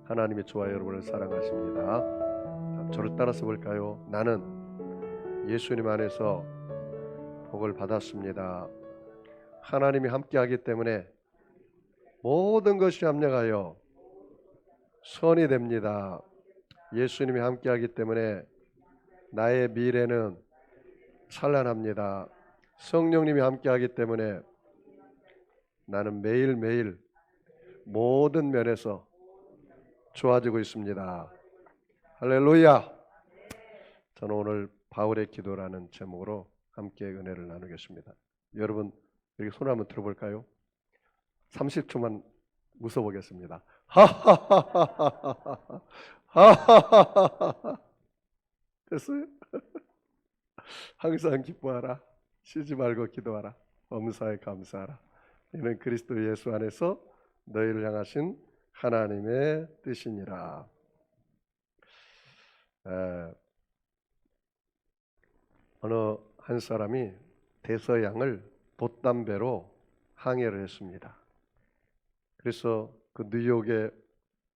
하나님이 저와 여러분을 사랑하십니다. 자, 저를 따라서 볼까요? 나는 예수님 안에서 복을 받았습니다. 하나님이 함께하기 때문에 모든 것이 합력하여 선이 됩니다. 예수님이 함께하기 때문에 나의 미래는 찬란합니다. 성령님이 함께하기 때문에 나는 매일매일 모든 면에서 좋아지고 있습니다. 할렐루야. 저는 오늘 바울의 기도라는 제목으로 함께 은혜를 나누겠습니다. 여러분 이렇게 손 한번 들어볼까요? 30초만 웃어보겠습니다. 하하하하하하. 하하하하하. 됐어요? 항상 기뻐하라. 쉬지 말고 기도하라. 범사에 감사하라. 이는 그리스도 예수 안에서 너희를 향하신 하나님의 뜻이니라. 어느 한 사람이 대서양을 돛담배로 항해를 했습니다. 그래서 그 뉴욕에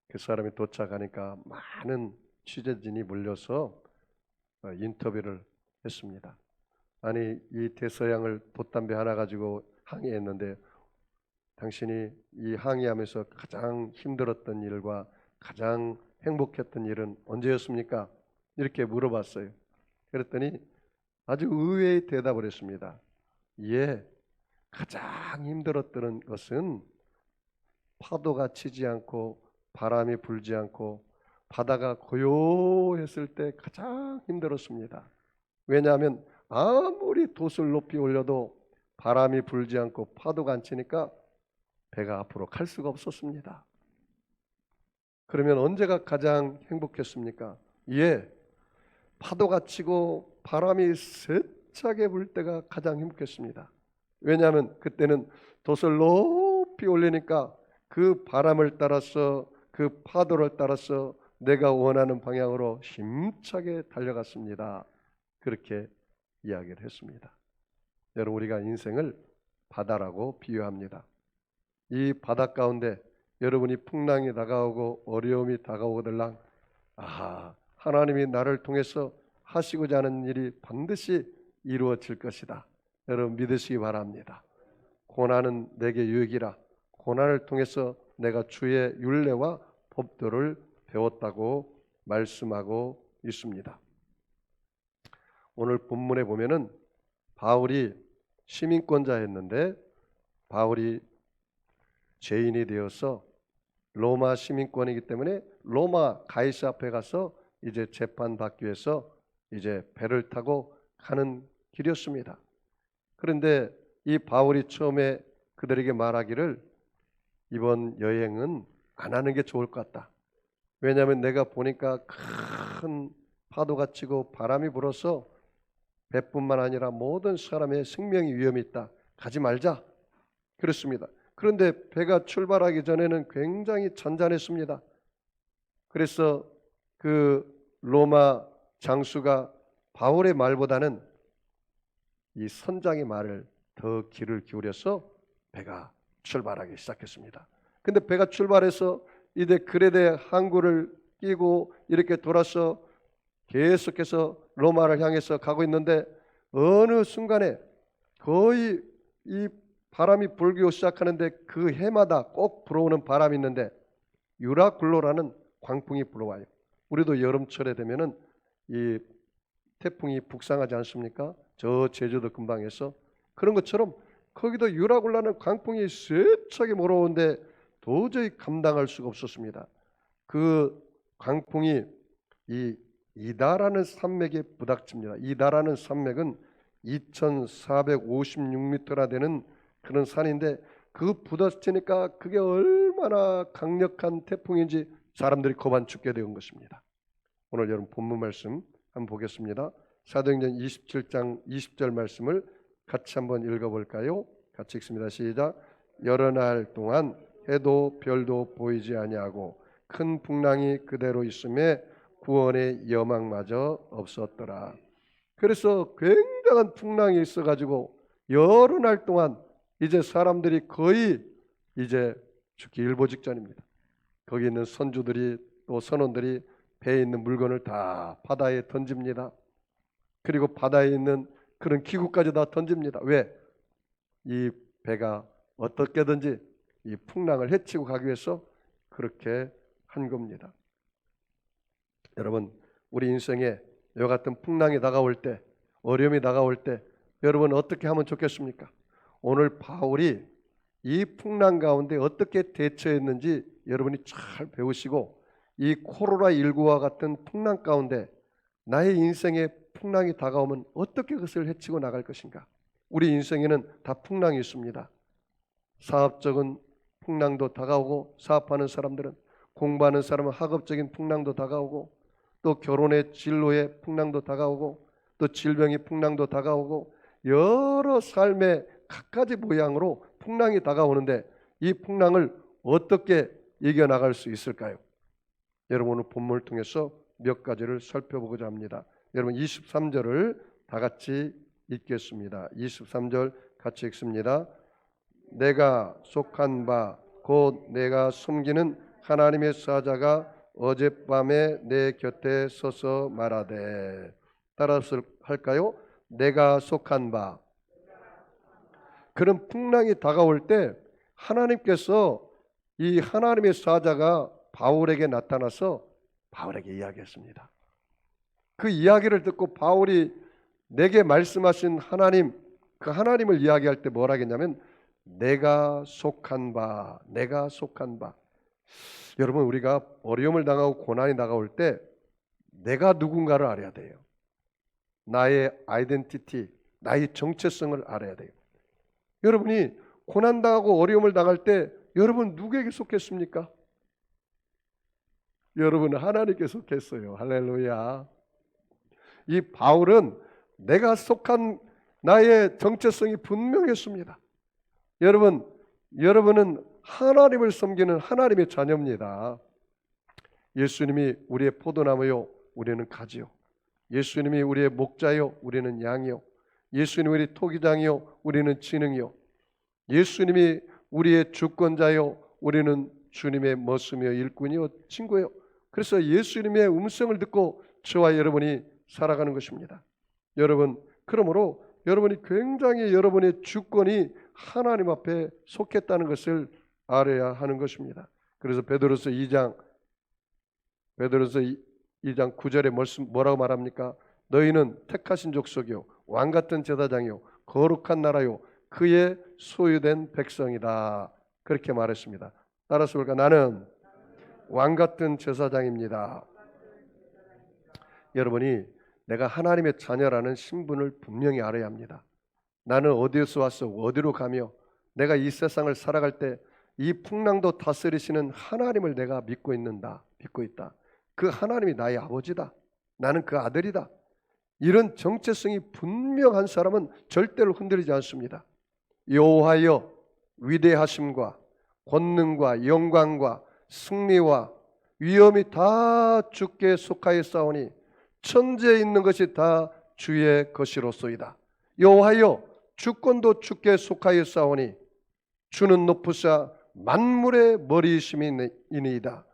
그 사람이 도착하니까 많은 취재진이 몰려서 인터뷰를 했습니다. 아니 이 대서양을 돛담배 하나 가지고 항해했는데 당신이 이 항해하면서 가장 힘들었던 일과 가장 행복했던 일은 언제였습니까? 이렇게 물어봤어요. 그랬더니 아주 의외의 대답을 했습니다. 예, 가장 힘들었던 것은 파도가 치지 않고 바람이 불지 않고 바다가 고요했을 때 가장 힘들었습니다. 왜냐하면 아무리 돛을 높이 올려도 바람이 불지 않고 파도가 안 치니까 배가 앞으로 갈 수가 없었습니다. 그러면 언제가 가장 행복했습니까? 예, 파도가 치고 바람이 세차게 불 때가 가장 행복했습니다. 왜냐하면 그때는 돛을 높이 올리니까 그 바람을 따라서 그 파도를 따라서 내가 원하는 방향으로 힘차게 달려갔습니다. 그렇게 이야기를 했습니다. 여러분 우리가 인생을 바다라고 비유합니다. 이 바다 가운데 여러분이 풍랑이 다가오고 어려움이 다가오거들랑 하나님이 나를 통해서 하시고자 하는 일이 반드시 이루어질 것이다. 여러분 믿으시기 바랍니다. 고난은 내게 유익이라. 고난을 통해서 내가 주의 율례와 법도를 배웠다고 말씀하고 있습니다. 오늘 본문에 보면은 바울이 시민권자였는데 바울이 죄인이 되어서 로마 시민권이기 때문에 로마 가이사 앞에 가서 이제 재판받기 위해서 이제 배를 타고 가는 길이었습니다. 그런데 이 바울이 처음에 그들에게 말하기를 이번 여행은 안 하는 게 좋을 것 같다. 왜냐하면 내가 보니까 큰 파도가 치고 바람이 불어서 배뿐만 아니라 모든 사람의 생명이 위험이 있다. 가지 말자. 그렇습니다. 그런데 배가 출발하기 전에는 굉장히 잔잔했습니다. 그래서 그 로마 장수가 바울의 말보다는 이 선장의 말을 더 귀를 기울여서 배가 출발하기 시작했습니다. 근데 배가 출발해서 이제 그레데 항구를 끼고 이렇게 돌아서 계속해서 로마를 향해서 가고 있는데 어느 순간에 거의 이 바람이 불기 시작하는데 그 해마다 꼭 불어오는 바람이 있는데 유라굴로라는 광풍이 불어와요. 우리도 여름철에 되면은 이 태풍이 북상하지 않습니까? 저 제주도 근방에서 그런 것처럼 거기도 유라굴라는 광풍이 세차게 몰아오는데 도저히 감당할 수가 없었습니다. 그 광풍이 이 이다라는 산맥에 부닥칩니다. 이다라는 산맥은 2456m나 되는 그런 산인데 그 부닥치니까 그게 얼마나 강력한 태풍인지 사람들이 거반 죽게 된 것입니다. 오늘 여러분 본문 말씀 한번 보겠습니다. 사도행전 27장 20절 말씀을 같이 한번 읽어볼까요? 같이 읽습니다. 시작. 여러 날 동안 해도 별도 보이지 아니하고 큰 풍랑이 그대로 있음에 구원의 여망마저 없었더라. 그래서 굉장한 풍랑이 있어가지고 여러 날 동안 이제 사람들이 거의 이제 죽기 일보 직전입니다. 거기 있는 선주들이 또 선원들이 배에 있는 물건을 다 바다에 던집니다. 그리고 바다에 있는 그런 기구까지 다 던집니다. 왜? 이 배가 어떻게든지 이 풍랑을 헤치고 가기 위해서 그렇게 한 겁니다. 여러분, 우리 인생에 이와 같은 풍랑이 다가올 때, 어려움이 다가올 때 여러분 어떻게 하면 좋겠습니까? 오늘 바울이 이 풍랑 가운데 어떻게 대처했는지 여러분이 잘 배우시고, 이 코로나19와 같은 풍랑 가운데 나의 인생에 풍랑이 다가오면 어떻게 그것을 헤치고 나갈 것인가? 우리 인생에는 다 풍랑이 있습니다. 사업적인 풍랑도 다가오고, 사업하는 사람들은, 공부하는 사람은 학업적인 풍랑도 다가오고, 또 결혼의 진로의 풍랑도 다가오고, 또 질병의 풍랑도 다가오고, 여러 삶의 각가지 모양으로 풍랑이 다가오는데 이 풍랑을 어떻게 이겨나갈 수 있을까요? 여러분, 오늘 본문을 통해서 몇 가지를 살펴보고자 합니다. 여러분 23절을 다 같이 읽겠습니다. 23절 같이 읽습니다. 내가 속한 바 곧 내가 섬기는 하나님의 사자가 어젯밤에 내 곁에 서서 말하되. 따라서 할까요? 내가 속한 바. 그런 풍랑이 다가올 때 하나님께서 이 하나님의 사자가 바울에게 나타나서 바울에게 이야기했습니다. 그 이야기를 듣고 바울이 내게 말씀하신 하나님, 그 하나님을 이야기할 때 뭐라 했냐면 내가 속한 바, 내가 속한 바. 여러분, 우리가 어려움을 당하고 고난이 다가올 때 내가 누군가를 알아야 돼요. 나의 아이덴티티, 나의 정체성을 알아야 돼요. 여러분이 고난당하고 어려움을 당할 때 여러분 누구에게 속했습니까? 여러분은 하나님께 속했어요. 할렐루야. 이 바울은 내가 속한 나의 정체성이 분명했습니다. 여러분은 하나님을 섬기는 하나님의 자녀입니다. 예수님이 우리의 포도나무요, 우리는 가지요. 예수님이 우리의 목자요, 우리는 양이요. 예수님이 우리 토기장이요, 우리는 진흥이요. 예수님이 우리의 주권자요, 우리는 주님의 머슴이요, 일꾼이요, 친구요. 그래서 예수님의 음성을 듣고 저와 여러분이 살아가는 것입니다. 여러분, 그러므로 여러분이 굉장히 여러분의 주권이 하나님 앞에 속했다는 것을 알아야 하는 것입니다. 그래서 베드로서 2장 9절의 말씀 뭐라고 말합니까? 너희는 택하신 족속이요, 왕같은 제사장이요, 거룩한 나라요, 그의 소유된 백성이다. 그렇게 말했습니다. 따라서 볼까? 나는 왕같은 제사장입니다. 여러분이 내가 하나님의 자녀라는 신분을 분명히 알아야 합니다. 나는 어디에서 왔어? 어디로 가며 내가 이 세상을 살아갈 때 이 풍랑도 다스리시는 하나님을 내가 믿고 있다. 그 하나님이 나의 아버지다. 나는 그 아들이다. 이런 정체성이 분명한 사람은 절대로 흔들리지 않습니다. 여호와여, 위대하심과 권능과 영광과 승리와 위엄이 다 주께 속하였사오니 천지에 있는 것이 다 주의 것이로소이다. 여호와여, 주권도 주께 속하였사오니 주는 높으사 만물의 머리이심이니이다.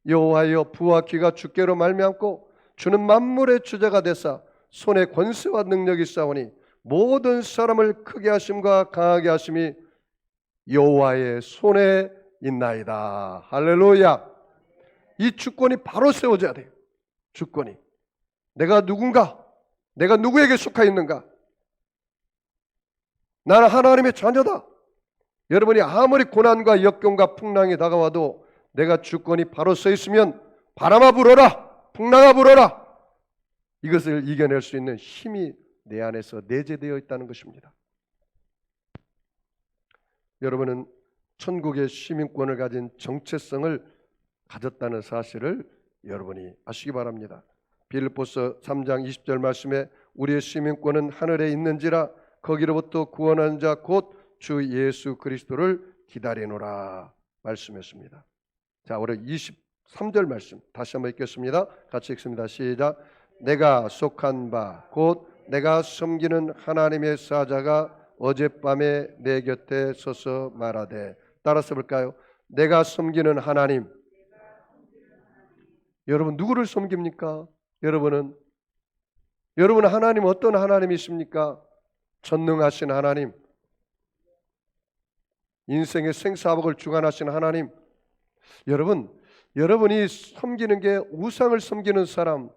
여호와여, 부와 귀가 주께로 말미암고 주는 만물의 주제가 되사 손에 권세와 능력이 있사오니 모든 사람을 크게 하심과 강하게 하심이 여호와의 손에 있나이다. 할렐루야. 이 주권이 바로 세워져야 돼요. 주권이. 내가 누군가? 내가 누구에게 속하 있는가? 나는 하나님의 자녀다. 여러분이 아무리 고난과 역경과 풍랑이 다가와도 내가 주권이 바로 서 있으면 바람아 불어라, 풍랑아 불어라, 이것을 이겨낼 수 있는 힘이 내 안에서 내재되어 있다는 것입니다. 여러분은 천국의 시민권을 가진 정체성을 가졌다는 사실을 여러분이 아시기 바랍니다. 빌립보서 3장 20절 말씀에 우리의 시민권은 하늘에 있는지라 거기로부터 구원하는 자 곧 주 예수 그리스도를 기다리노라 말씀했습니다. 자, 우리 23절 말씀 다시 한번 읽겠습니다. 같이 읽습니다. 시작. 내가 속한 바 곧 내가 섬기는 하나님의 사자가 어젯밤에 내 곁에 서서 말하되. 따라서 볼까요? 내가 섬기는 하나님, 여러분 누구를 섬깁니까? 여러분 하나님 어떤 하나님이십니까? 전능하신 하나님, 인생의 생사복을 주관하신 하나님. 여러분이 섬기는 게 우상을 섬기는 사람,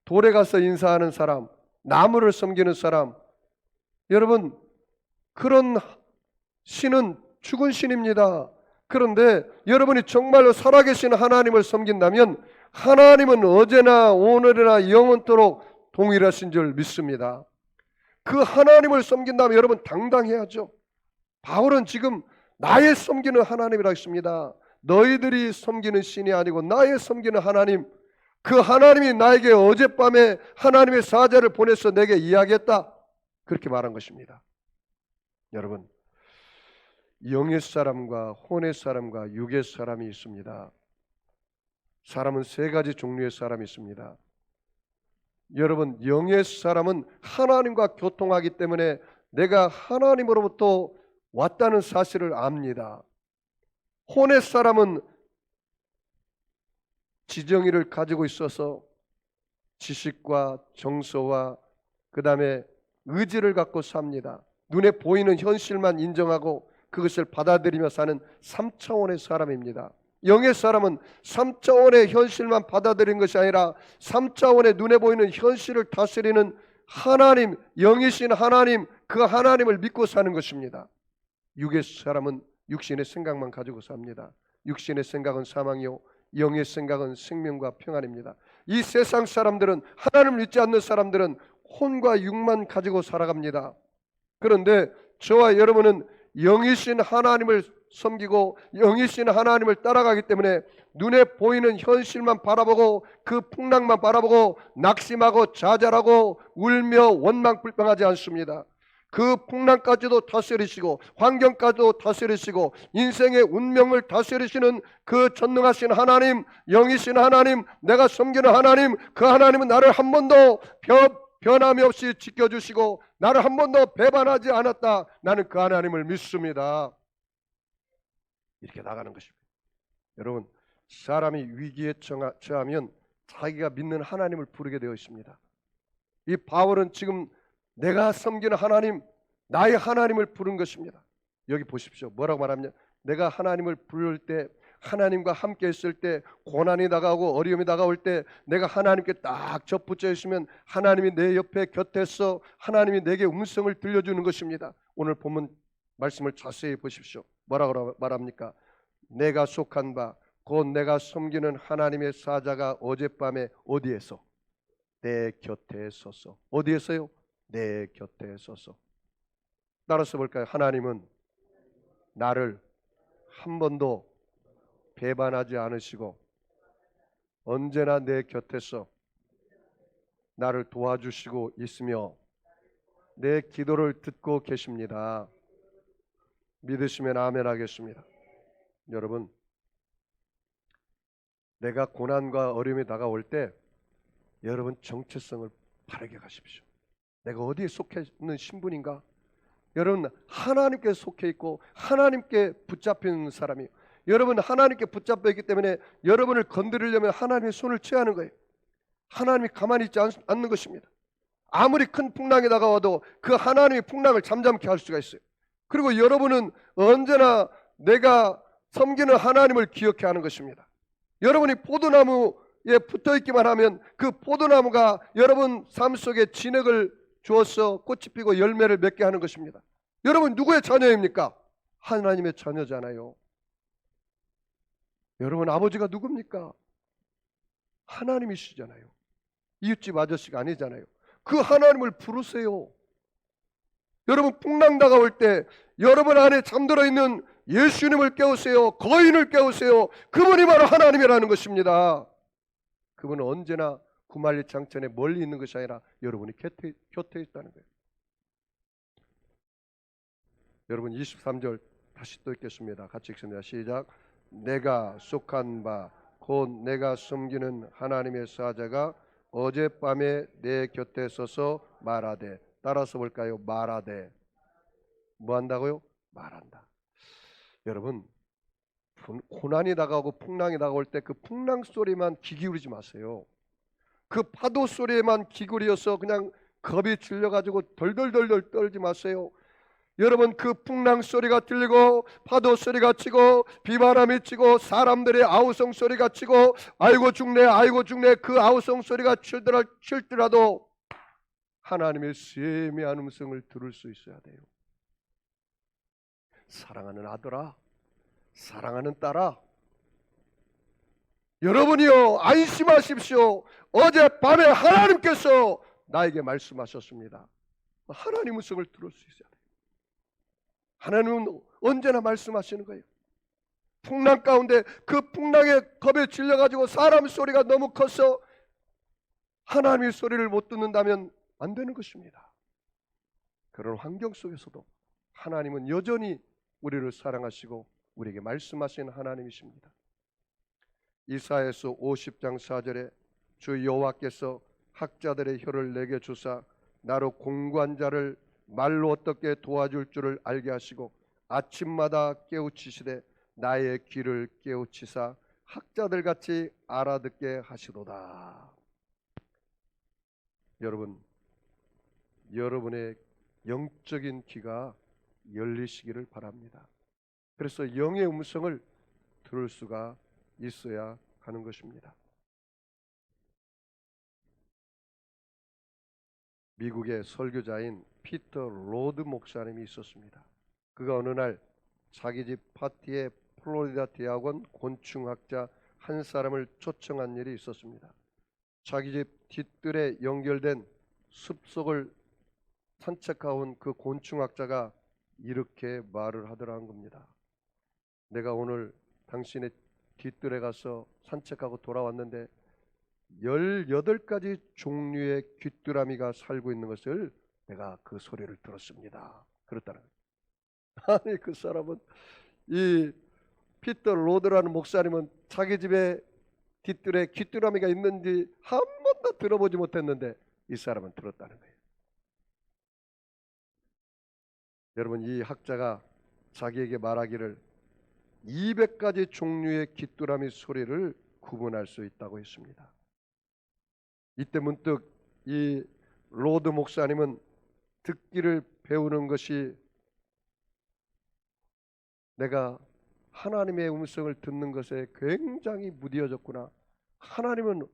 돌에 가서 인사하는 사람, 나무를 섬기는 사람, 여러분 그런 신은 죽은 신입니다. 그런데 여러분이 정말로 살아계신 하나님을 섬긴다면 하나님은 어제나 오늘이나 영원토록 동일하신 줄 믿습니다. 그 하나님을 섬긴다면 여러분 당당해야죠. 바울은 지금 나의 섬기는 하나님이라고 했습니다. 너희들이 섬기는 신이 아니고 나의 섬기는 하나님, 그 하나님이 나에게 어젯밤에 하나님의 사자를 보내서 내게 이야기했다, 그렇게 말한 것입니다. 여러분, 영의 사람과 혼의 사람과 육의 사람이 있습니다. 사람은 세 가지 종류의 사람이 있습니다. 여러분, 영의 사람은 하나님과 교통하기 때문에 내가 하나님으로부터 왔다는 사실을 압니다. 혼의 사람은 지정의를 가지고 있어서 지식과 정서와 그 다음에 의지를 갖고 삽니다. 눈에 보이는 현실만 인정하고 그것을 받아들이며 사는 3차원의 사람입니다. 영의 사람은 3차원의 현실만 받아들이는 것이 아니라 3차원의 눈에 보이는 현실을 다스리는 하나님, 영이신 하나님, 그 하나님을 믿고 사는 것입니다. 육의 사람은 육신의 생각만 가지고 삽니다. 육신의 생각은 사망이요 영의 생각은 생명과 평안입니다. 이 세상 사람들은, 하나님을 믿지 않는 사람들은 혼과 육만 가지고 살아갑니다. 그런데 저와 여러분은 영이신 하나님을 섬기고 영이신 하나님을 따라가기 때문에 눈에 보이는 현실만 바라보고 그 풍랑만 바라보고 낙심하고 좌절하고 울며 원망불평하지 않습니다. 그 풍랑까지도 다스리시고 환경까지도 다스리시고 인생의 운명을 다스리시는 그 전능하신 하나님, 영이신 하나님, 내가 섬기는 하나님, 그 하나님은 나를 한 번도 변함이 없이 지켜주시고 나를 한 번도 배반하지 않았다. 나는 그 하나님을 믿습니다. 이렇게 나가는 것입니다. 여러분, 사람이 위기에 처하면 자기가 믿는 하나님을 부르게 되어 있습니다. 이 바울은 지금 내가 섬기는 하나님, 나의 하나님을 부른 것입니다. 여기 보십시오. 뭐라고 말하냐? 내가 하나님을 부를 때, 하나님과 함께 있을 때, 고난이 다가오고 어려움이 다가올 때 내가 하나님께 딱 접붙여 있으면 하나님이 내 옆에 곁에서 하나님이 내게 음성을 들려주는 것입니다. 오늘 본문 말씀을 자세히 보십시오. 뭐라고 말합니까? 내가 속한 바 곧 내가 섬기는 하나님의 사자가 어젯밤에 어디에서? 내 곁에 서서. 어디에서요? 내 곁에 서서. 따라서 볼까요? 하나님은 나를 한 번도 배반하지 않으시고 언제나 내 곁에서 나를 도와주시고 있으며 내 기도를 듣고 계십니다. 믿으시면 아멘 하겠습니다. 여러분, 내가 고난과 어려움이 다가올 때 여러분 정체성을 바르게 가십시오. 내가 어디에 속해 있는 신분인가? 여러분 하나님께 속해 있고 하나님께 붙잡힌 사람이에요. 여러분 하나님께 붙잡혀 있기 때문에 여러분을 건드리려면 하나님의 손을 취하는 거예요. 하나님이 가만히 있지 않는 것입니다. 아무리 큰 풍랑이 다가와도 그 하나님이 풍랑을 잠잠케 할 수가 있어요. 그리고 여러분은 언제나 내가 섬기는 하나님을 기억해 하는 것입니다. 여러분이 포도나무에 붙어 있기만 하면 그 포도나무가 여러분 삶 속에 진액을 주어서 꽃이 피고 열매를 맺게 하는 것입니다. 여러분 누구의 자녀입니까? 하나님의 자녀잖아요. 여러분 아버지가 누굽니까? 하나님이시잖아요. 이웃집 아저씨가 아니잖아요. 그 하나님을 부르세요. 여러분 풍랑 다가올 때 여러분 안에 잠들어 있는 예수님을 깨우세요. 거인을 깨우세요. 그분이 바로 하나님이라는 것입니다. 그분은 언제나 구말리 장천에 멀리 있는 것이 아니라 여러분이 곁에 있다는 거예요. 여러분 23절 다시 또 읽겠습니다. 같이 읽습니다. 시작. 내가 속한 바 곧 내가 섬기는 하나님의 사자가 어젯밤에 내 곁에 서서 말하되. 따라서 볼까요? 말하되. 뭐 한다고요? 말한다. 여러분 고난이 다가오고 풍랑이 다가올 때 그 풍랑 소리만 귀 기울이지 마세요. 그 파도 소리에만 귀 기울여서 그냥 겁이 질려가지고 덜덜덜덜 떨지 마세요. 여러분, 그 풍랑 소리가 들리고 파도 소리가 치고 비바람이 치고 사람들의 아우성 소리가 치고 아이고 죽네 아이고 죽네 그 아우성 소리가 칠더라도 하나님의 세미한 음성을 들을 수 있어야 돼요. 사랑하는 아들아, 사랑하는 딸아, 여러분이요 안심하십시오. 어젯밤에 하나님께서 나에게 말씀하셨습니다. 하나님 음성을 들을 수 있어야 돼요. 하나님은 언제나 말씀하시는 거예요. 풍랑 가운데 그 풍랑에 겁에 질려가지고 사람 소리가 너무 커서 하나님의 소리를 못 듣는다면 안 되는 것입니다. 그런 환경 속에서도 하나님은 여전히 우리를 사랑하시고 우리에게 말씀하시는 하나님이십니다. 이사야서 50장 4절에 주 여호와께서 학자들의 혀를 내게 주사 나로 공고한 자를 말로 어떻게 도와줄 줄을 알게 하시고 아침마다 깨우치시되 나의 귀를 깨우치사 학자들같이 알아듣게 하시도다. 여러분, 여러분의 영적인 귀가 열리시기를 바랍니다. 그래서 영의 음성을 들을 수가 있어야 하는 것입니다. 미국의 설교자인 피터 로드 목사님이 있었습니다. 그가 어느 날 자기 집 파티에 플로리다 대학원 곤충학자 한 사람을 초청한 일이 있었습니다. 자기 집 뒤뜰에 연결된 숲속을 산책하고 온 그 곤충학자가 이렇게 말을 하더라는 겁니다. 내가 오늘 당신의 뒤뜰에 가서 산책하고 돌아왔는데 18가지 종류의 귀뚜라미가 살고 있는 것을 내가 그 소리를 들었습니다. 그렇다는 거예요. 아니, 그 사람은, 이 피터 로드라는 목사님은 자기 집에 뒤뜰에 귀뚜라미가 있는지 한 번도 들어보지 못했는데 이 사람은 들었다는 거예요. 여러분, 이 학자가 자기에게 말하기를 200가지 종류의 귀뚜라미 소리를 구분할 수 있다고 했습니다. 이때 문득 이 로드 목사님은 듣기를 배우는 것이 내가 하나님의 음성을 듣는 것에 굉장히 무디어졌구나. 하나님은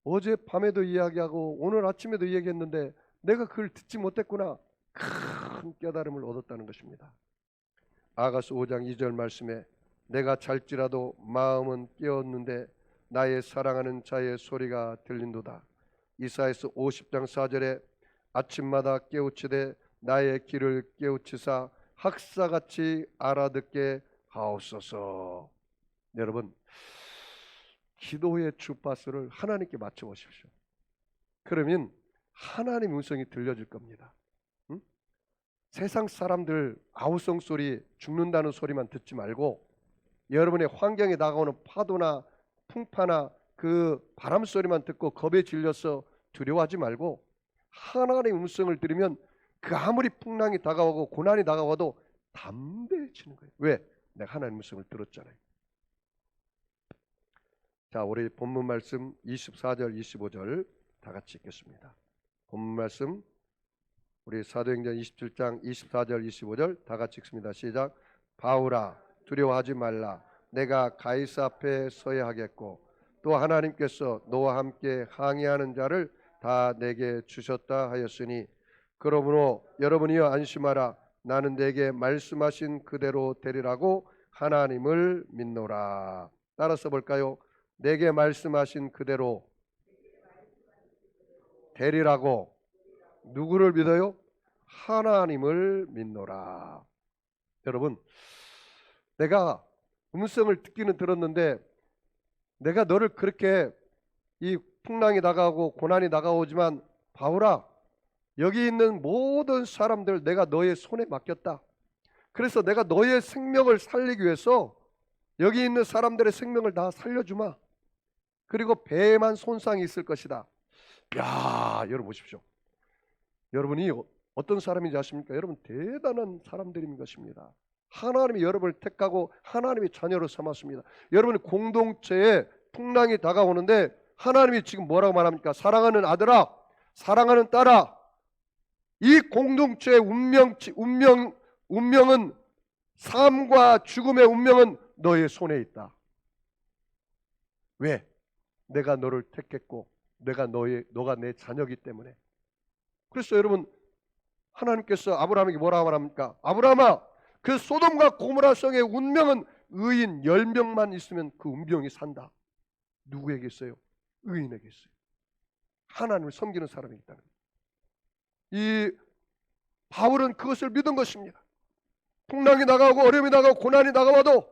어제 밤에도 이야기하고 오늘 아침에도 이야기했는데 내가 그걸 듣지 못했구나. 큰 깨달음을 얻었다는 것입니다. 아가서 5장 2절 말씀에 내가 잘지라도 마음은 깨었는데 나의 사랑하는 자의 소리가 들린도다. 이사야서 50장 4절에 아침마다 깨우치되 나의 귀를 깨우치사 학사같이 알아듣게 하옵소서. 여러분, 기도의 주파수를 하나님께 맞춰 보십시오. 그러면 하나님 음성이 들려질 겁니다. 응? 세상 사람들 아우성 소리, 죽는다는 소리만 듣지 말고 여러분의 환경에 다가오는 파도나 풍파나 그 바람 소리만 듣고 겁에 질려서 두려워하지 말고 하나님의 음성을 들으면 그 아무리 풍랑이 다가오고 고난이 다가와도 담대해지는 거예요. 왜? 내가 하나님의 음성을 들었잖아요. 자, 우리 본문 말씀 24절 25절 다 같이 읽겠습니다. 본문 말씀 우리 사도행전 27장 24절 25절 다 같이 읽습니다. 시작. 바울아 두려워하지 말라. 내가 가이사 앞에 서야 하겠고 또 하나님께서 너와 함께 항해하는 자를 다 내게 주셨다 하였으니 그러므로 여러분이여 안심하라. 나는 내게 말씀하신 그대로 되리라고 하나님을 믿노라. 따라서 볼까요? 내게 말씀하신 그대로 되리라고. 누구를 믿어요? 하나님을 믿노라. 여러분, 내가 음성을 듣기는 들었는데 내가 너를 그렇게 이 풍랑이 다가오고 고난이 다가오지만 바울아, 여기 있는 모든 사람들 내가 너의 손에 맡겼다. 그래서 내가 너의 생명을 살리기 위해서 여기 있는 사람들의 생명을 다 살려주마. 그리고 배에만 손상이 있을 것이다. 야, 여러분 보십시오. 여러분이 어떤 사람인지 아십니까? 여러분 대단한 사람들인 것입니다. 하나님이 여러분을 택하고 하나님이 자녀로 삼았습니다. 여러분 공동체에 풍랑이 다가오는데 하나님이 지금 뭐라고 말합니까? 사랑하는 아들아, 사랑하는 딸아, 이 공동체의 운명은 삶과 죽음의 운명은 너의 손에 있다. 왜? 내가 너를 택했고 너가 내 자녀이기 때문에. 그래서 여러분 하나님께서 아브라함에게 뭐라고 말합니까? 아브라함아, 그 소돔과 고모라 성의 운명은 의인 10명만 있으면 그 운명이 산다. 누구에게 있어요? 의인에게 있어요. 하나님을 섬기는 사람이 있다는 거예요. 이 바울은 그것을 믿은 것입니다. 풍랑이 나가고 어려움이 나가고 고난이 다가와도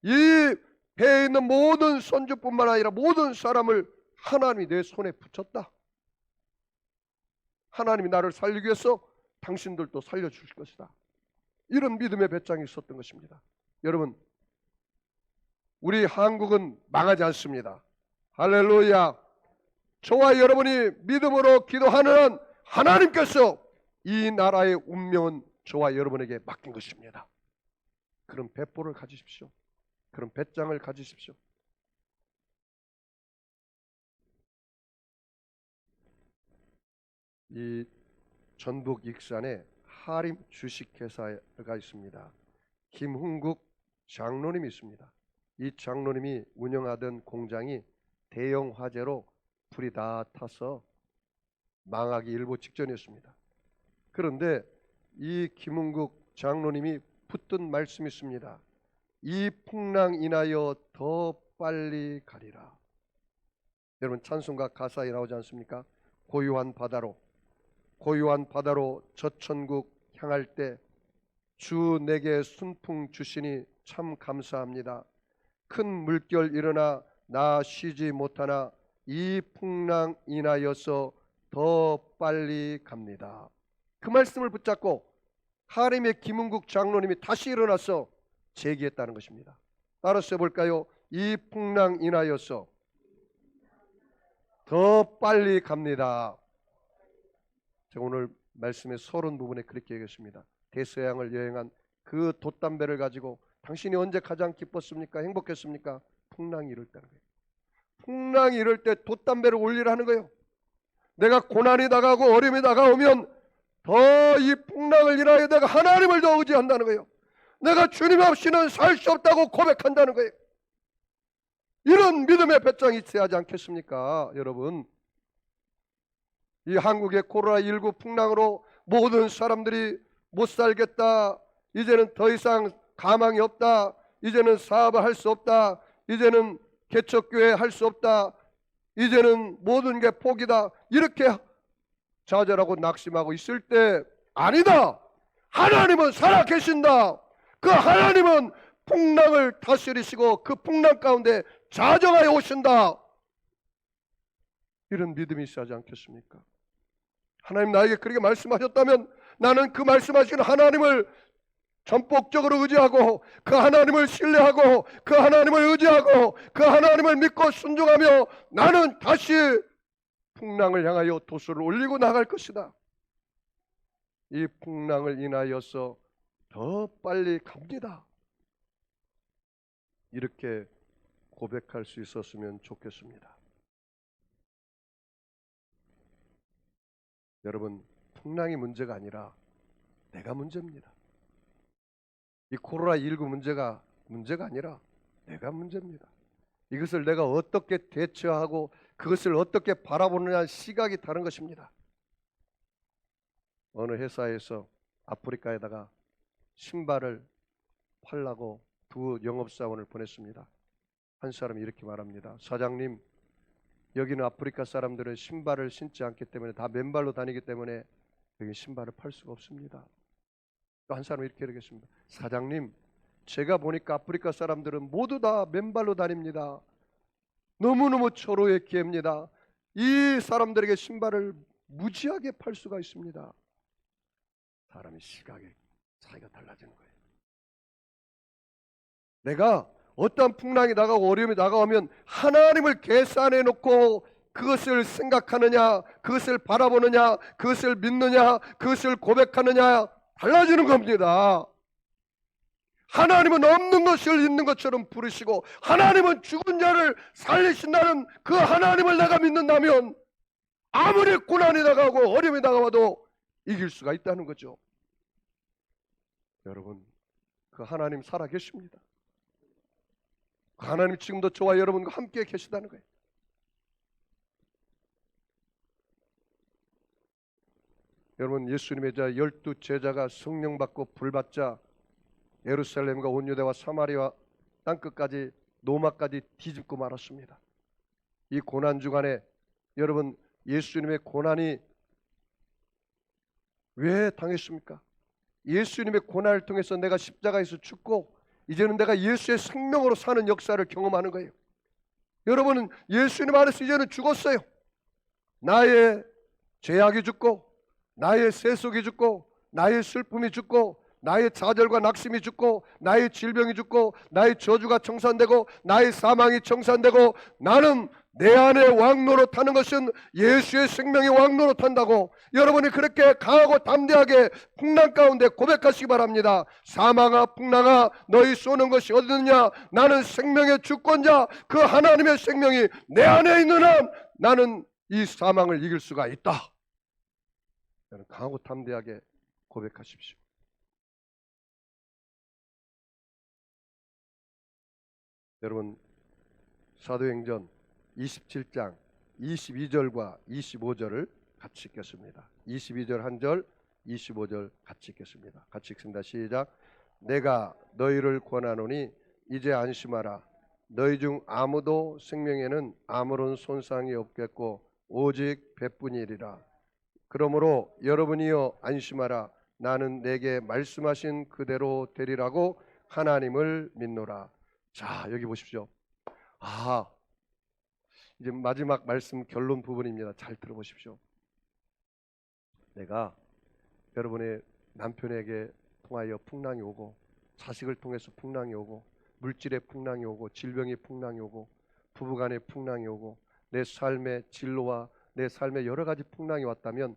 이 배에 있는 모든 선주뿐만 아니라 모든 사람을 하나님이 내 손에 붙였다. 하나님이 나를 살리기 위해서 당신들도 살려주실 것이다. 이런 믿음의 배짱이 있었던 것입니다. 여러분, 우리 한국은 망하지 않습니다. 할렐루야. 저와 여러분이 믿음으로 기도하는 한 하나님께서 이 나라의 운명은 저와 여러분에게 맡긴 것입니다. 그런 배포를 가지십시오. 그런 배짱을 가지십시오. 이 전북 익산에 하림 주식회사가 있습니다. 김흥국 장로님이 있습니다. 이 장로님이 운영하던 공장이 대형 화재로 불이 다 타서 망하기 일보 직전이었습니다. 그런데 이 김흥국 장로님이 붙든 말씀이 있습니다. 이 풍랑 인하여 더 빨리 가리라. 여러분 찬송가 가사에 나오지 않습니까? 고요한 바다로 저천국 향할 때 주 내게 순풍 주시니 참 감사합니다. 큰 물결 일어나 나 쉬지 못하나 이 풍랑 인하여서 더 빨리 갑니다. 그 말씀을 붙잡고 하림의 김흥국 장로님이 다시 일어나서 제기했다는 것입니다. 따라서 해볼까요? 이 풍랑 인하여서 더 빨리 갑니다. 제가 오늘 말씀의 서론 부분에 그렇게 얘기했습니다. 대서양을 여행한 그 돛담배를 가지고 당신이 언제 가장 기뻤습니까? 행복했습니까? 풍랑이 이럴 때는 거예요. 풍랑이 이럴 때 돛담배를 올리라는 거예요. 내가 고난이 다가오고 어려움이 다가오면 더 이 풍랑을 인하여 내가 하나님을 더 의지한다는 거예요. 내가 주님 없이는 살 수 없다고 고백한다는 거예요. 이런 믿음의 배짱이 있어야 하지 않겠습니까? 여러분, 이 한국의 코로나19 풍랑으로 모든 사람들이 못 살겠다, 이제는 더 이상 가망이 없다, 이제는 사업을 할 수 없다, 이제는 개척교회 할 수 없다, 이제는 모든 게 포기다, 이렇게 좌절하고 낙심하고 있을 때 아니다, 하나님은 살아계신다, 그 하나님은 풍랑을 다스리시고 그 풍랑 가운데 자정하여 오신다, 이런 믿음이 있어야 하지 않겠습니까? 하나님 나에게 그렇게 말씀하셨다면 나는 그 말씀하신 하나님을 전폭적으로 의지하고 그 하나님을 신뢰하고 그 하나님을 의지하고 그 하나님을 믿고 순종하며 나는 다시 풍랑을 향하여 도수를 올리고 나갈 것이다. 이 풍랑을 인하여서 더 빨리 갑니다. 이렇게 고백할 수 있었으면 좋겠습니다. 여러분, 풍랑이 문제가 아니라 내가 문제입니다. 이 코로나19 문제가 아니라 내가 문제입니다. 이것을 내가 어떻게 대처하고 그것을 어떻게 바라보느냐 시각이 다른 것입니다. 어느 회사에서 아프리카에다가 신발을 팔라고 두 영업사원을 보냈습니다. 한 사람이 이렇게 말합니다. 사장님, 여기는 아프리카 사람들은 신발을 신지 않기 때문에 다 맨발로 다니기 때문에 여기 신발을 팔 수가 없습니다. 또 한 사람이 이렇게 얘기했습니다. 사장님, 제가 보니까 아프리카 사람들은 모두 다 맨발로 다닙니다. 너무너무 초로의 기회입니다. 이 사람들에게 신발을 무지하게 팔 수가 있습니다. 사람의 시각의 차이가 달라지는 거예요. 내가 어떠한 풍랑이 나가고 어려움이 다가오면 하나님을 계산해 놓고 그것을 생각하느냐, 그것을 바라보느냐, 그것을 믿느냐, 그것을 고백하느냐 달라지는 겁니다. 하나님은 없는 것을 있는 것처럼 부르시고 하나님은 죽은 자를 살리신다는 그 하나님을 내가 믿는다면 아무리 고난이 다가오고 어려움이 다가와도 이길 수가 있다는 거죠. 여러분, 그 하나님 살아계십니다. 그 하나님 지금도 저와 여러분과 함께 계시다는 거예요. 여러분, 예수님의 자 12제자가 성령 받고 불 받자 예루살렘과 온 유대와 사마리아 땅끝까지 노마까지 뒤집고 말았습니다. 이 고난 주간에 여러분, 예수님의 고난이 왜 당했습니까? 예수님의 고난을 통해서 내가 십자가에서 죽고 이제는 내가 예수의 생명으로 사는 역사를 경험하는 거예요. 여러분은 예수님 안에서 이제는 죽었어요. 나의 죄악이 죽고 나의 세속이 죽고 나의 슬픔이 죽고 나의 좌절과 낙심이 죽고 나의 질병이 죽고 나의 저주가 청산되고 나의 사망이 청산되고 나는 내 안에 왕노릇하는 것은 예수의 생명이 왕노릇한다고 여러분이 그렇게 강하고 담대하게 풍랑 가운데 고백하시기 바랍니다. 사망아 풍랑아 너희 쏘는 것이 어디느냐? 나는 생명의 주권자 그 하나님의 생명이 내 안에 있는 한 나는 이 사망을 이길 수가 있다. 여러분 강하고 담대하게 고백하십시오. 여러분 사도행전 27장 22절과 25절을 같이 읽겠습니다. 22절 한 절, 25절 같이 읽겠습니다. 같이 읽습니다. 시작. 내가 너희를 권하노니 이제 안심하라. 너희 중 아무도 생명에는 아무런 손상이 없겠고 오직 배뿐이리라. 그러므로 여러분이여 안심하라. 나는 내게 말씀하신 그대로 되리라고 하나님을 믿노라. 자, 여기 보십시오. 이제 마지막 말씀 결론 부분입니다. 잘 들어보십시오. 내가 여러분의 남편에게 통하여 풍랑이 오고 자식을 통해서 풍랑이 오고 물질의 풍랑이 오고 질병의 풍랑이 오고 부부간의 풍랑이 오고 내 삶의 진로와 내 삶의 여러 가지 풍랑이 왔다면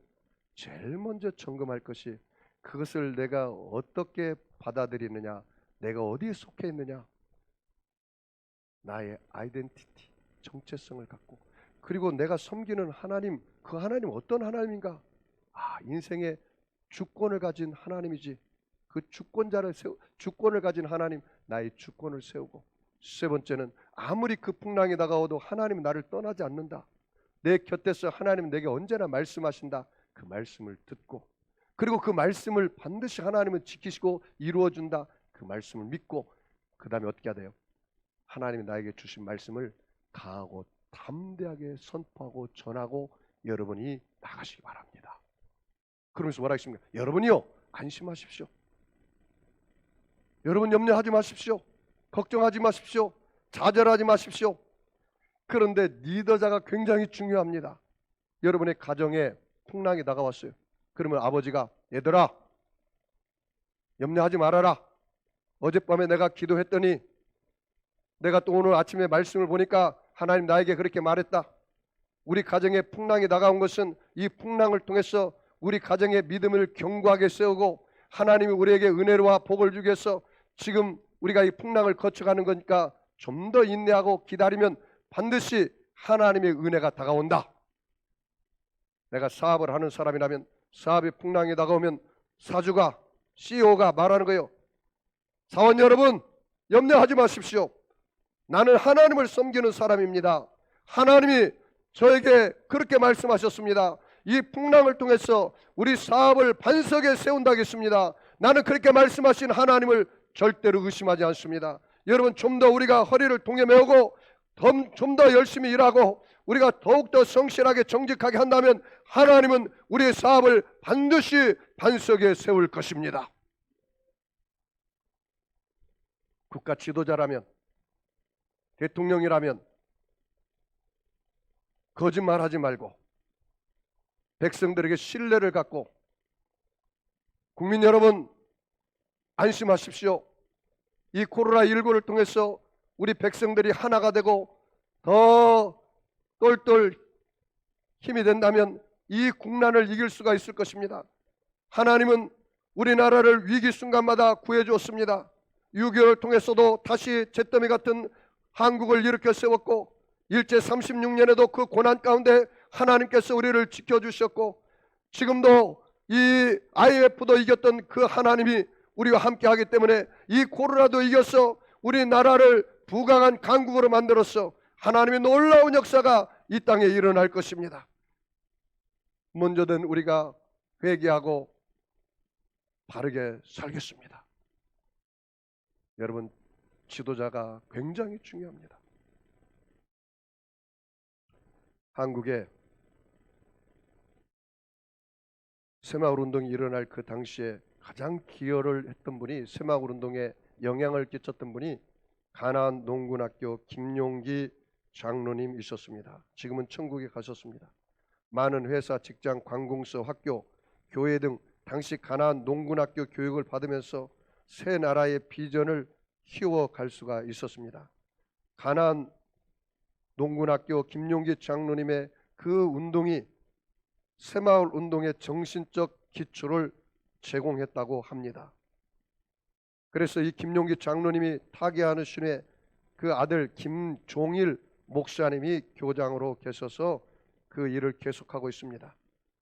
제일 먼저 점검할 것이 그것을 내가 어떻게 받아들이느냐, 내가 어디에 속해 있느냐, 나의 아이덴티티, 정체성을 갖고 그리고 내가 섬기는 하나님, 그 하나님 어떤 하나님인가? 인생의 주권을 가진 하나님이지. 그 주권을 가진 하나님, 나의 주권을 세우고 세 번째는 아무리 그 풍랑이 다가와도 하나님은 나를 떠나지 않는다. 내 곁에서 하나님은 내게 언제나 말씀하신다. 그 말씀을 듣고 그리고 그 말씀을 반드시 하나님은 지키시고 이루어준다. 그 말씀을 믿고 그 다음에 어떻게 해야 돼요? 하나님이 나에게 주신 말씀을 강하고 담대하게 선포하고 전하고 여러분이 나가시기 바랍니다. 그러면서 뭐라 하십니까? 여러분이요 안심하십시오. 여러분 염려하지 마십시오. 걱정하지 마십시오. 좌절하지 마십시오. 그런데 리더자가 굉장히 중요합니다. 여러분의 가정에 풍랑이 다가왔어요. 그러면 아버지가 얘들아 염려하지 말아라. 어젯밤에 내가 기도했더니 내가 또 오늘 아침에 말씀을 보니까 하나님 나에게 그렇게 말했다. 우리 가정에 풍랑이 다가온 것은 이 풍랑을 통해서 우리 가정의 믿음을 견고하게 세우고 하나님이 우리에게 은혜와 복을 주기 위해서 지금 우리가 이 풍랑을 거쳐가는 거니까 좀 더 인내하고 기다리면 반드시 하나님의 은혜가 다가온다. 내가 사업을 하는 사람이라면 사업의 풍랑이 다가오면 사주가 CEO가 말하는 거예요. 사원 여러분 염려하지 마십시오. 나는 하나님을 섬기는 사람입니다. 하나님이 저에게 그렇게 말씀하셨습니다. 이 풍랑을 통해서 우리 사업을 반석에 세운다겠습니다. 나는 그렇게 말씀하신 하나님을 절대로 의심하지 않습니다. 여러분 좀 더 우리가 허리를 동여 메우고 좀 더 열심히 일하고 우리가 더욱더 성실하게 정직하게 한다면 하나님은 우리의 사업을 반드시 반석에 세울 것입니다. 국가 지도자라면 대통령이라면 거짓말하지 말고 백성들에게 신뢰를 갖고 국민 여러분 안심하십시오. 이 코로나19를 통해서 우리 백성들이 하나가 되고 더 똘똘 힘이 된다면 이 국난을 이길 수가 있을 것입니다. 하나님은 우리나라를 위기 순간마다 구해주었습니다. 6.25를 통해서도 다시 잿더미 같은 한국을 일으켜 세웠고, 일제 36년에도 그 고난 가운데 하나님께서 우리를 지켜주셨고, 지금도 이 IMF도 이겼던 그 하나님이 우리와 함께 하기 때문에 이 코로나도 이겨서 우리나라를 부강한 강국으로 만들어서 하나님의 놀라운 역사가 이 땅에 일어날 것입니다. 먼저는 우리가 회개하고 바르게 살겠습니다. 여러분, 지도자가 굉장히 중요합니다. 한국에 새마을운동이 일어날 그 당시에 가장 기여를 했던 분이, 새마을운동에 영향을 끼쳤던 분이 가나안 농군학교 김용기 장로님 있었습니다. 지금은 천국에 가셨습니다. 많은 회사, 직장, 관공서, 학교, 교회 등 당시 가나안 농군학교 교육을 받으면서 새 나라의 비전을 키워갈 수가 있었습니다. 가나안 농군학교 김용기 장로님의 그 운동이 새마을 운동의 정신적 기초를 제공했다고 합니다. 그래서 이 김용기 장로님이 타계하는 신의 그 아들 김종일 목사님이 교장으로 계셔서 그 일을 계속하고 있습니다.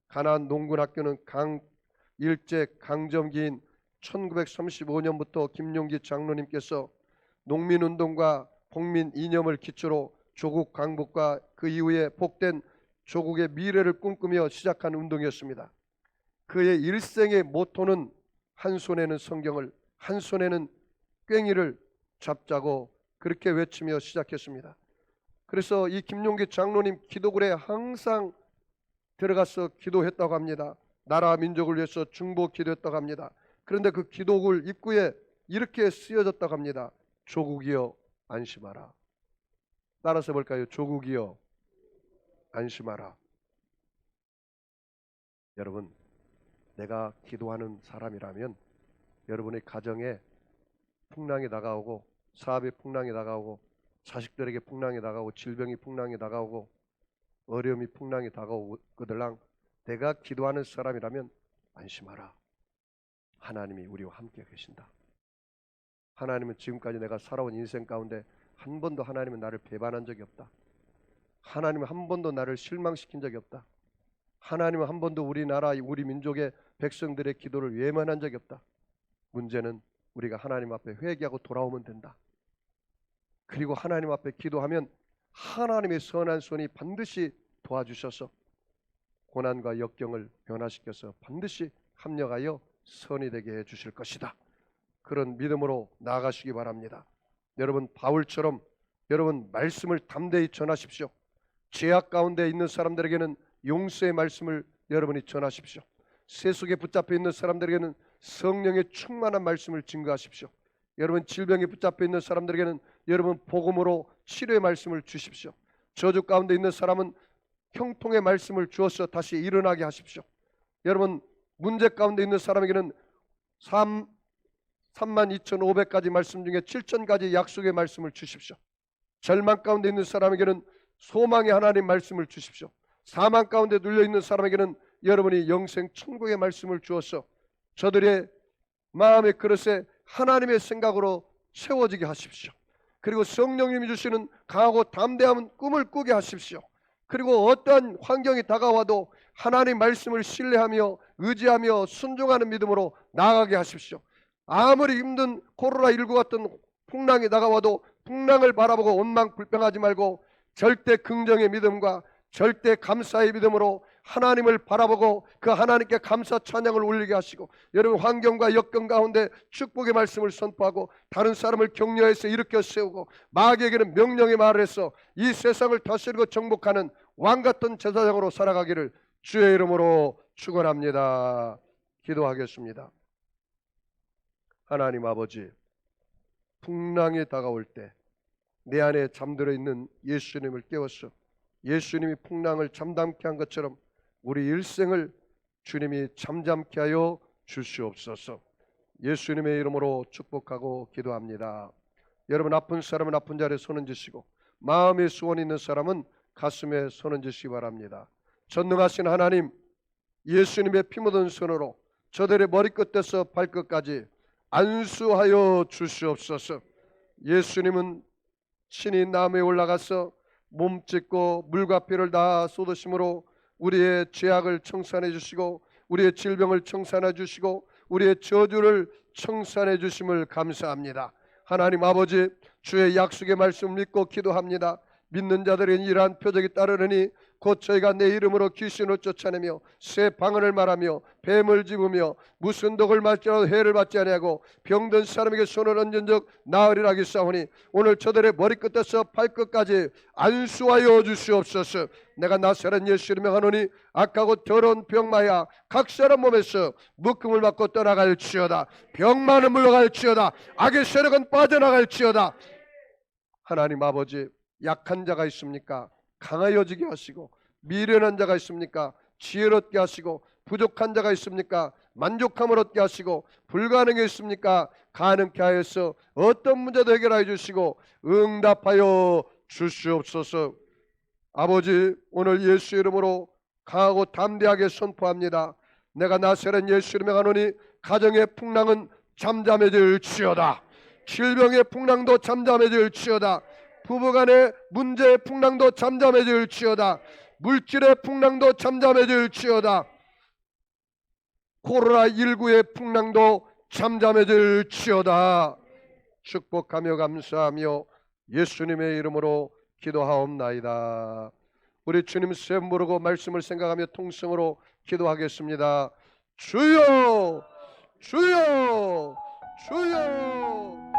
가나안 농군학교는 일제 강점기인 1935년부터 김용기 장로님께서 농민운동과 복민 이념을 기초로 조국 강복과 그 이후에 복된 조국의 미래를 꿈꾸며 시작한 운동이었습니다. 그의 일생의 모토는 한 손에는 성경을, 한 손에는 꽹이를 잡자고 그렇게 외치며 시작했습니다. 그래서 이 김용기 장로님 기도굴에 항상 들어가서 기도했다고 합니다. 나라 민족을 위해서 중보 기도했다고 합니다. 그런데 그 기도굴 입구에 이렇게 쓰여졌다고 합니다. 조국이여 안심하라. 따라서 볼까요? 조국이여 안심하라. 여러분, 내가 기도하는 사람이라면 여러분의 가정에 풍랑이 다가오고, 사업에 풍랑이 다가오고, 자식들에게 풍랑이 다가오고, 질병이 풍랑이 다가오고, 어려움이 풍랑이 다가오거들랑 내가 기도하는 사람이라면 안심하라. 하나님이 우리와 함께 계신다. 하나님은 지금까지 내가 살아온 인생 가운데 한 번도 하나님은 나를 배반한 적이 없다. 하나님은 한 번도 나를 실망시킨 적이 없다. 하나님은 한 번도 우리나라, 우리 민족의 백성들의 기도를 외면한 적이 없다. 문제는 우리가 하나님 앞에 회개하고 돌아오면 된다. 그리고 하나님 앞에 기도하면 하나님의 선한 손이 반드시 도와주셔서 고난과 역경을 변화시켜서 반드시 합력하여 선이 되게 해주실 것이다. 그런 믿음으로 나아가시기 바랍니다. 여러분, 바울처럼 여러분 말씀을 담대히 전하십시오. 죄악 가운데 있는 사람들에게는 용서의 말씀을 여러분이 전하십시오. 세속에 붙잡혀 있는 사람들에게는 성령의 충만한 말씀을 증거하십시오. 여러분, 질병에 붙잡혀 있는 사람들에게는 여러분 복음으로 치료의 말씀을 주십시오. 저주 가운데 있는 사람은 형통의 말씀을 주어서 다시 일어나게 하십시오. 여러분, 문제 가운데 있는 사람에게는 32,500가지 말씀 중에 7,000가지 약속의 말씀을 주십시오. 절망 가운데 있는 사람에게는 소망의 하나님 말씀을 주십시오. 사망 가운데 눌려있는 사람에게는 여러분이 영생 천국의 말씀을 주어서 저들의 마음의 그릇에 하나님의 생각으로 채워지게 하십시오. 그리고 성령님이 주시는 강하고 담대한 꿈을 꾸게 하십시오. 그리고 어떠한 환경이 다가와도 하나님 말씀을 신뢰하며 의지하며 순종하는 믿음으로 나아가게 하십시오. 아무리 힘든 코로나19 같은 풍랑이 다가와도 풍랑을 바라보고 원망불평하지 말고 절대 긍정의 믿음과 절대 감사의 믿음으로 하나님을 바라보고 그 하나님께 감사 찬양을 올리게 하시고, 여러분 환경과 역경 가운데 축복의 말씀을 선포하고 다른 사람을 격려해서 일으켜 세우고 마귀에게는 명령의 말을 해서 이 세상을 다스리고 정복하는 왕같은 제사장으로 살아가기를 주의 이름으로 축원합니다. 기도하겠습니다. 하나님 아버지, 풍랑이 다가올 때 내 안에 잠들어 있는 예수님을 깨워서 예수님이 풍랑을 잠잠케 한 것처럼 우리 일생을 주님이 잠잠케 하여 주시옵소서. 예수님의 이름으로 축복하고 기도합니다. 여러분, 아픈 사람은 아픈 자리에 손 얹으시고 마음에 소원이 있는 사람은 가슴에 손 얹으시기 바랍니다. 전능하신 하나님, 예수님의 피 묻은 손으로 저들의 머리끝에서 발끝까지 안수하여 주시옵소서. 예수님은 친히 나무에 올라가서 몸 찢고 물과 피를 다 쏟으심으로 우리의 죄악을 청산해 주시고 우리의 질병을 청산해 주시고 우리의 저주를 청산해 주심을 감사합니다. 하나님 아버지, 주의 약속의 말씀 믿고 기도합니다. 믿는 자들은 이러한 표적이 따르느니 곧 저희가 내 이름으로 귀신을 쫓아내며 새 방언을 말하며 뱀을 집으며 무슨 독을 맞지라도 해를 받지 아니하고 병든 사람에게 손을 얹은 적 나으리라 하겠사오니 오늘 저들의 머리끝에서 발끝까지 안수하여 주시옵소서. 내가 나사렛 예수 이름에 하노니 악하고 더러운 병마야 각 사람 몸에서 묶음을 받고 떠나갈지어다. 병마는 물러갈지어다. 악의 세력은 빠져나갈지어다. 하나님 아버지, 약한 자가 있습니까? 강하여지게 하시고, 미련한 자가 있습니까? 지혜롭게 하시고, 부족한 자가 있습니까? 만족함을 얻게 하시고, 불가능해 있습니까? 가능케 하여서 어떤 문제도 해결하여 주시고 응답하여 주시옵소서. 아버지, 오늘 예수 이름으로 강하고 담대하게 선포합니다. 내가 나사렛 예수 이름에 가노니 가정의 풍랑은 잠잠해질지어다. 질병의 풍랑도 잠잠해질지어다. 부부간의 문제의 풍랑도 잠잠해질지어다. 물질의 풍랑도 잠잠해질지어다. 코로나19의 풍랑도 잠잠해질지어다. 축복하며 감사하며 예수님의 이름으로 기도하옵나이다. 우리 주님 셈 모르고 말씀을 생각하며 통성으로 기도하겠습니다. 주여, 주여, 주여.